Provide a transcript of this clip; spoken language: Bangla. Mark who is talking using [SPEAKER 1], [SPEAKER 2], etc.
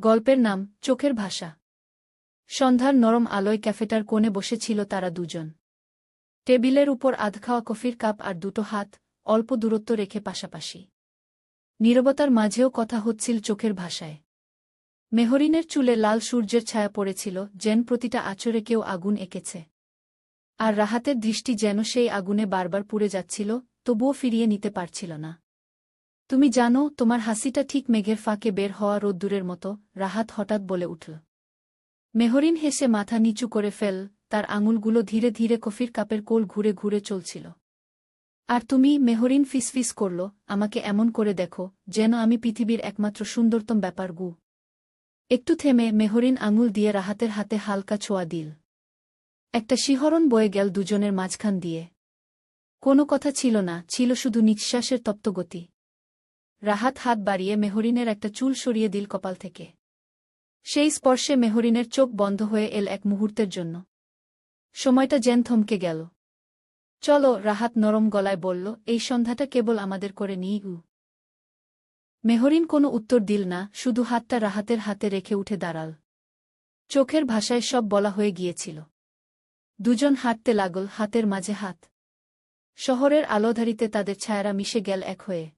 [SPEAKER 1] গল্পের নাম চোখের ভাষা। সন্ধ্যার নরম আলোয় ক্যাফেটার কোণে বসেছিল তারা দুজন। টেবিলের উপর আধখাওয়া কফির কাপ আর দুটো হাত অল্প দূরত্ব রেখে পাশাপাশি। নীরবতার মাঝেও কথা হচ্ছিল চোখের ভাষায়। মেহরিনের চুলে লাল সূর্যের ছায়া পড়েছিল, যেন প্রতিটা আঁচড়ে কেউ আগুন এঁকেছে। আর রাহাতের দৃষ্টি যেন সেই আগুনে বারবার পুড়ে যাচ্ছিল, তবুও ফিরিয়ে নিতে পারছিল না। তুমি জানো, তোমার হাসিটা ঠিক মেঘের ফাঁকে বের হওয়া রোদ্দুরের মতো, রাহাত হঠাৎ বলে উঠল। মেহরিন হেসে মাথা নিচু করে ফেল, তার আঙুলগুলো ধীরে ধীরে কফির কাপের কোল ঘুরে ঘুরে চলছিল। আর তুমি, মেহরিন ফিসফিস করল, আমাকে এমন করে দেখো, যেন আমি পৃথিবীর একমাত্র সুন্দরতম ব্যাপার গু। একটু থেমে মেহরিন আঙুল দিয়ে রাহাতের হাতে হালকা ছোঁয়া দিল। একটা শিহরণ বয়ে গেল দুজনের মাঝখান দিয়ে। কোনো কথা ছিল না, ছিল শুধু নিঃশ্বাসের তপ্তগতি। রাহাত হাত বাড়িয়ে মেহরিনের একটা চুল সরিয়ে দিল কপাল থেকে। সেই স্পর্শে মেহরিনের চোখ বন্ধ হয়ে এল এক মুহূর্তের জন্য। সময়টা যেন থমকে গেল। চলো, রাহাত নরম গলায় বলল, এই সন্ধ্যাটা কেবল আমাদের করে নিই। মেহরিন কোনো উত্তর দিল না, শুধু হাতটা রাহাতের হাতে রেখে উঠে দাঁড়াল। চোখের ভাষায় সব বলা হয়ে গিয়েছিল। দুজন হাঁটতে লাগল, হাতের মাঝে হাত। শহরের আলোধারিতে তাদের ছায়ারা মিশে গেল এক হয়ে।